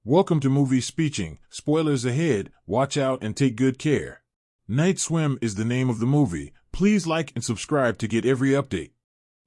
Welcome to Movie Speeching. Spoilers ahead, watch out and take good care. Night Swim is the name of the movie. Please like and subscribe to get every update.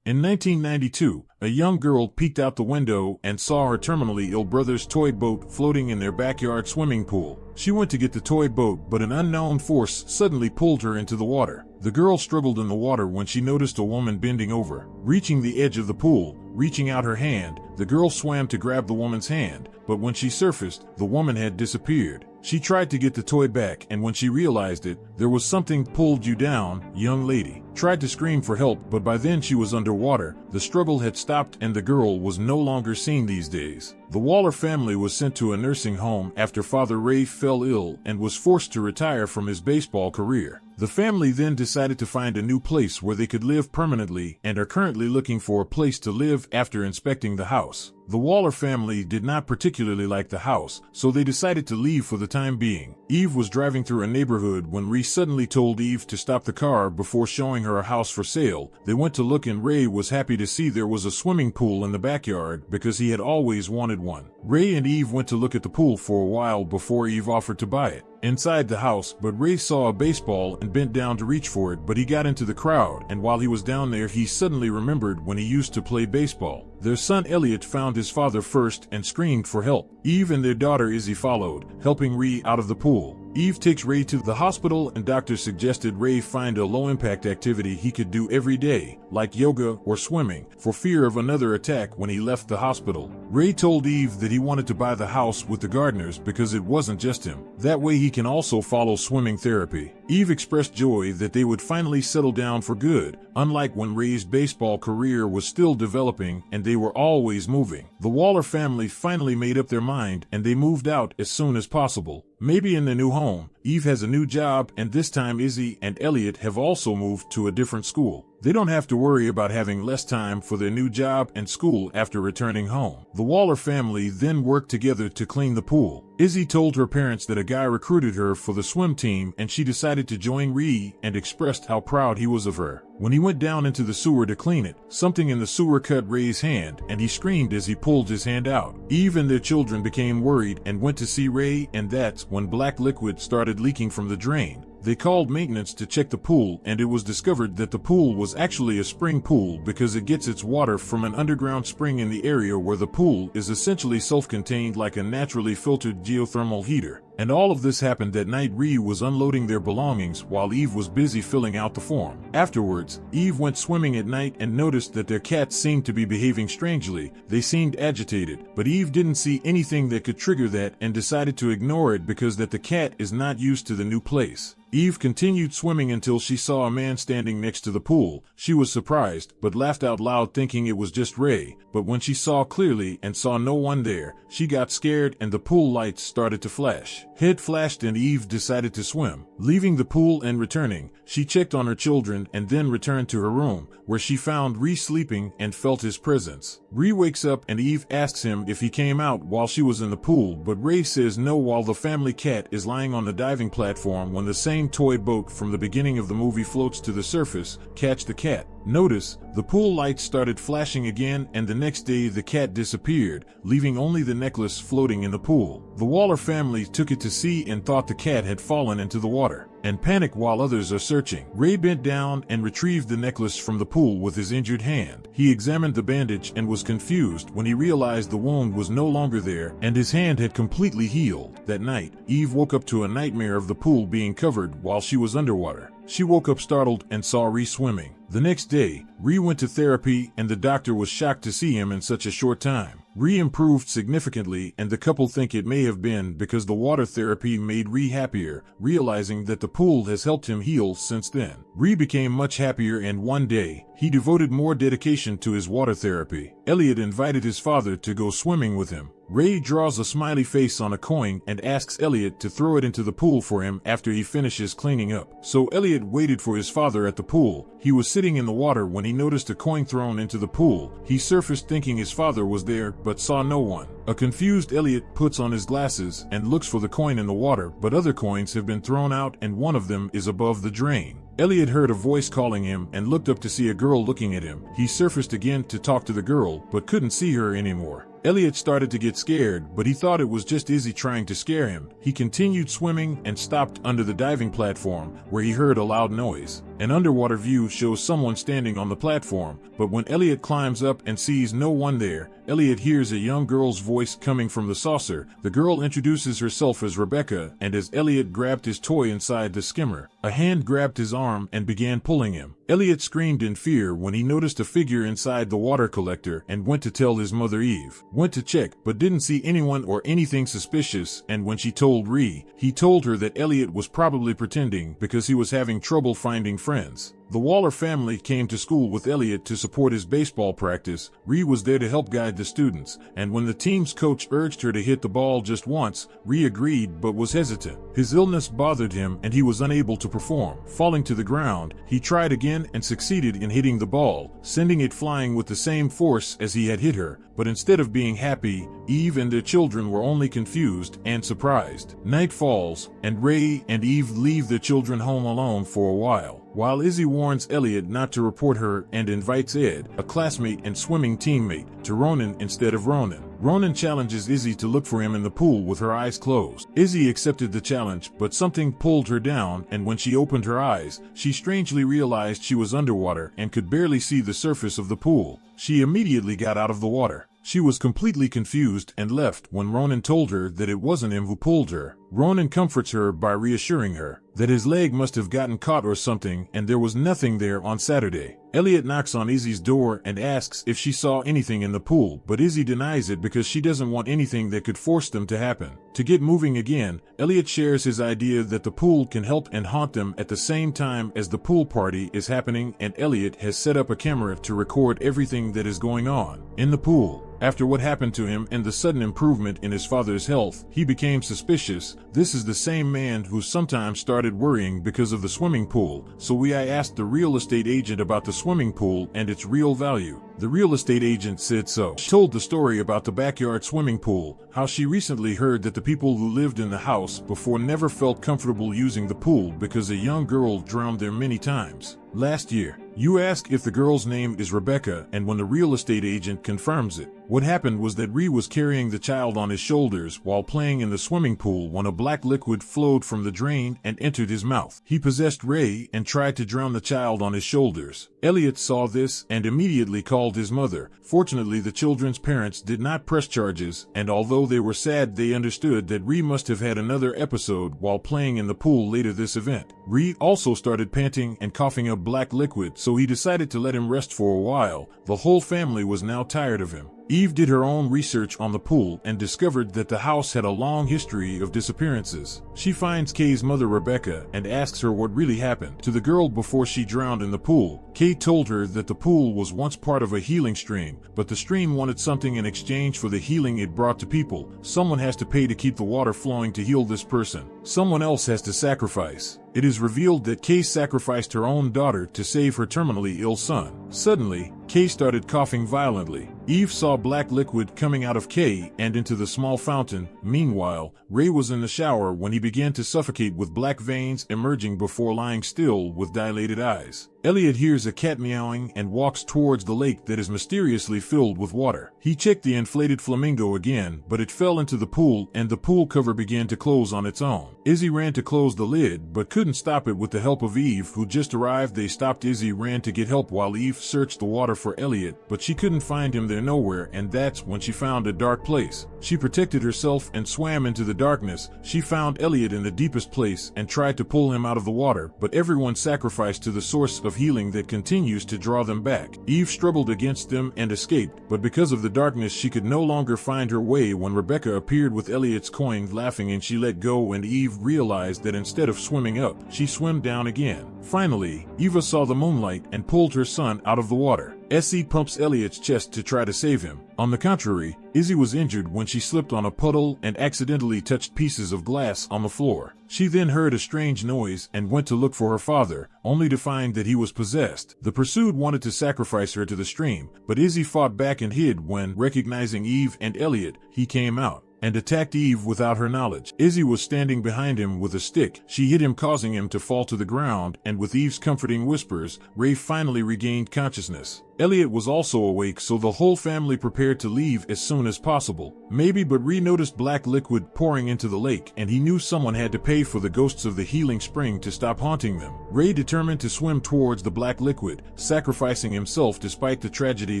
In 1992, a young girl peeked out the window and saw her terminally ill brother's toy boat floating in their backyard swimming pool. She went to get the toy boat, but an unknown force suddenly pulled her into the water. The girl struggled in the water when she noticed a woman bending over. Reaching the edge of the pool, reaching out her hand, the girl swam to grab the woman's hand, but when she surfaced, the woman had disappeared. She tried to get the toy back, and when she realized it, there was something pulled you down, young lady. Tried to scream for help, but by then she was underwater. The struggle had stopped and the girl was no longer seen these days. The Waller family was sent to a nursing home after Father Ray fell ill and was forced to retire from his baseball career. The family then decided to find a new place where they could live permanently and are currently looking for a place to live after inspecting the house. The Waller family did not particularly like the house, so they decided to leave for the time being. Eve was driving through a neighborhood when Ray suddenly told Eve to stop the car before showing her a house for sale. They went to look and Ray was happy to see there was a swimming pool in the backyard because he had always wanted one. Ray and Eve went to look at the pool for a while before Eve offered to buy it. Inside the house, but Ray saw a baseball and bent down to reach for it, but he got into the crowd, and while he was down there he suddenly remembered when he used to play baseball. Their son Elliot found his father first and screamed for help. Eve and their daughter Izzy followed, helping Ray out of the pool. Eve takes Ray to the hospital and doctors suggested Ray find a low-impact activity he could do every day, like yoga or swimming, for fear of another attack when he left the hospital. Ray told Eve that he wanted to buy the house with the gardeners because it wasn't just him. That way he can also follow swimming therapy. Eve expressed joy that they would finally settle down for good, unlike when Ray's baseball career was still developing and they were always moving. The Waller family finally made up their mind and they moved out as soon as possible. Maybe in the new home, Eve has a new job and this time Izzy and Elliot have also moved to a different school. They don't have to worry about having less time for their new job and school after returning home. The Waller family then worked together to clean the pool. Izzy told her parents that a guy recruited her for the swim team and she decided to join Ray and expressed how proud he was of her. When he went down into the sewer to clean it, something in the sewer cut Ray's hand and he screamed as he pulled his hand out. Eve and their children became worried and went to see Ray, and that's when black liquid started leaking from the drain. They called maintenance to check the pool and it was discovered that the pool was actually a spring pool because it gets its water from an underground spring in the area where the pool is essentially self-contained like a naturally filtered geothermal heater. And all of this happened that night. Ray was unloading their belongings while Eve was busy filling out the form. Afterwards, Eve went swimming at night and noticed that their cats seemed to be behaving strangely. They seemed agitated, but Eve didn't see anything that could trigger that and decided to ignore it because that the cat is not used to the new place. Eve continued swimming until she saw a man standing next to the pool. She was surprised, but laughed out loud thinking it was just Ray. But when she saw clearly and saw no one there, she got scared and the pool lights started to flash. Head flashed and Eve decided to swim. Leaving the pool and returning, she checked on her children and then returned to her room, where she found Ray sleeping and felt his presence. Ray wakes up and Eve asks him if he came out while she was in the pool, but Ray says no while the family cat is lying on the diving platform when the same toy boat from the beginning of the movie floats to the surface. Catch the cat. Notice, the pool lights started flashing again and the next day the cat disappeared, leaving only the necklace floating in the pool. The Waller family took it to sea and thought the cat had fallen into the water, and panicked while others are searching. Ray bent down and retrieved the necklace from the pool with his injured hand. He examined the bandage and was confused when he realized the wound was no longer there and his hand had completely healed. That night, Eve woke up to a nightmare of the pool being covered while she was underwater. She woke up startled and saw Ray swimming. The next day, Ray went to therapy and the doctor was shocked to see him in such a short time. Ray improved significantly and the couple think it may have been because the water therapy made Ray happier, realizing that the pool has helped him heal since then. Ray became much happier and one day, he devoted more dedication to his water therapy. Elliot invited his father to go swimming with him. Ray draws a smiley face on a coin and asks Elliot to throw it into the pool for him after he finishes cleaning up. So Elliot waited for his father at the pool. He was sitting in the water when he noticed a coin thrown into the pool. He surfaced thinking his father was there, but saw no one. A confused Elliot puts on his glasses and looks for the coin in the water, but other coins have been thrown out and one of them is above the drain. Elliot heard a voice calling him and looked up to see a girl looking at him. He surfaced again to talk to the girl, but couldn't see her anymore. Elliot started to get scared, but he thought it was just Izzy trying to scare him. He continued swimming and stopped under the diving platform, where he heard a loud noise. An underwater view shows someone standing on the platform, but when Elliot climbs up and sees no one there, Elliot hears a young girl's voice coming from the saucer. The girl introduces herself as Rebecca, and as Elliot grabbed his toy inside the skimmer, a hand grabbed his arm and began pulling him. Elliot screamed in fear when he noticed a figure inside the water collector and went to tell his mother Eve. Went to check, but didn't see anyone or anything suspicious, and when she told Ree, he told her that Elliot was probably pretending because he was having trouble finding friends. The Waller family came to school with Elliot to support his baseball practice. Ree was there to help guide the students, and when the team's coach urged her to hit the ball just once, Ree agreed but was hesitant. His illness bothered him and he was unable to perform. Falling to the ground, he tried again and succeeded in hitting the ball, sending it flying with the same force as he had hit her, but instead of being happy, Eve and their children were only confused and surprised. Night falls, and Ray and Eve leave their children home alone for a while Izzy warns Elliot not to report her and invites Ed, a classmate and swimming teammate, to Ronan instead of Ronan. Ronan challenges Izzy to look for him in the pool with her eyes closed. Izzy accepted the challenge, but something pulled her down, and when she opened her eyes, she strangely realized she was underwater and could barely see the surface of the pool. She immediately got out of the water. She was completely confused and left when Ronan told her that it wasn't him who pulled her. Ronan comforts her by reassuring her that his leg must have gotten caught or something and there was nothing there on Saturday. Elliot knocks on Izzy's door and asks if she saw anything in the pool, but Izzy denies it because she doesn't want anything that could force them to happen. To get moving again, Elliot shares his idea that the pool can help and haunt them at the same time as the pool party is happening, and Elliot has set up a camera to record everything that is going on in the pool. After what happened to him and the sudden improvement in his father's health, he became suspicious. This is the same man who sometimes started worrying because of the swimming pool, so I asked the real estate agent about the swimming pool and its real value. The real estate agent said so. She told the story about the backyard swimming pool, how she recently heard that the people who lived in the house before never felt comfortable using the pool because a young girl drowned there many times last year. You ask if the girl's name is Rebecca, and when the real estate agent confirms it, what happened was that Ree was carrying the child on his shoulders while playing in the swimming pool when a black liquid flowed from the drain and entered his mouth. He possessed Ray and tried to drown the child on his shoulders. Elliot saw this and immediately called his mother. Fortunately, the children's parents did not press charges, and although they were sad, they understood that Ree must have had another episode while playing in the pool later this event. Ree also started panting and coughing up black liquid, so he decided to let him rest for a while. The whole family was now tired of him. Eve did her own research on the pool and discovered that the house had a long history of disappearances. She finds Kay's mother Rebecca and asks her what really happened to the girl before she drowned in the pool. Kay told her that the pool was once part of a healing stream, but the stream wanted something in exchange for the healing it brought to people. Someone has to pay to keep the water flowing to heal this person. Someone else has to sacrifice. It is revealed that Kay sacrificed her own daughter to save her terminally ill son. Suddenly, Kay started coughing violently. Eve saw black liquid coming out of Kay and into the small fountain. Meanwhile, Ray was in the shower when he began to suffocate with black veins emerging before lying still with dilated eyes. Elliot hears a cat meowing and walks towards the lake that is mysteriously filled with water. He checked the inflated flamingo again, but it fell into the pool and the pool cover began to close on its own. Izzy ran to close the lid but couldn't stop it with the help of Eve, who just arrived. They stopped. Izzy ran to get help while Eve searched the water for Elliot, but she couldn't find him there nowhere, and that's when she found a dark place. She protected herself and swam into the darkness. She found Elliot in the deepest place and tried to pull him out of the water, but everyone sacrificed to the source of healing that continues to draw them back. Eve struggled against them and escaped, but because of the darkness she could no longer find her way when Rebecca appeared with Elliot's coin laughing, and she let go, and Eve realized that instead of swimming up, she swam down again. Finally, Eva saw the moonlight and pulled her son out of the water. Essie pumps Elliot's chest to try to save him. On the contrary, Izzy was injured when she slipped on a puddle and accidentally touched pieces of glass on the floor. She then heard a strange noise and went to look for her father, only to find that he was possessed. The pursued wanted to sacrifice her to the stream, but Izzy fought back and hid when, recognizing Eve and Elliot, he came out. and attacked Eve without her knowledge. Izzy was standing behind him with a stick. She hit him, causing him to fall to the ground, and with Eve's comforting whispers, Ray finally regained consciousness. Elliot was also awake, so the whole family prepared to leave as soon as possible. Maybe, but Ray noticed black liquid pouring into the lake, and he knew someone had to pay for the ghosts of the healing spring to stop haunting them. Ray determined to swim towards the black liquid, sacrificing himself despite the tragedy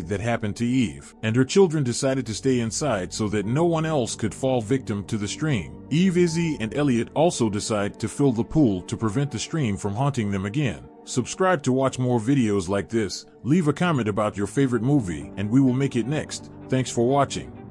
that happened to Eve, and her children decided to stay inside so that no one else could fall victim to the stream. Eve, Izzy, and Elliot also decide to fill the pool to prevent the stream from haunting them again. Subscribe to watch more videos like this, leave a comment about your favorite movie, and we will make it next. Thanks for watching.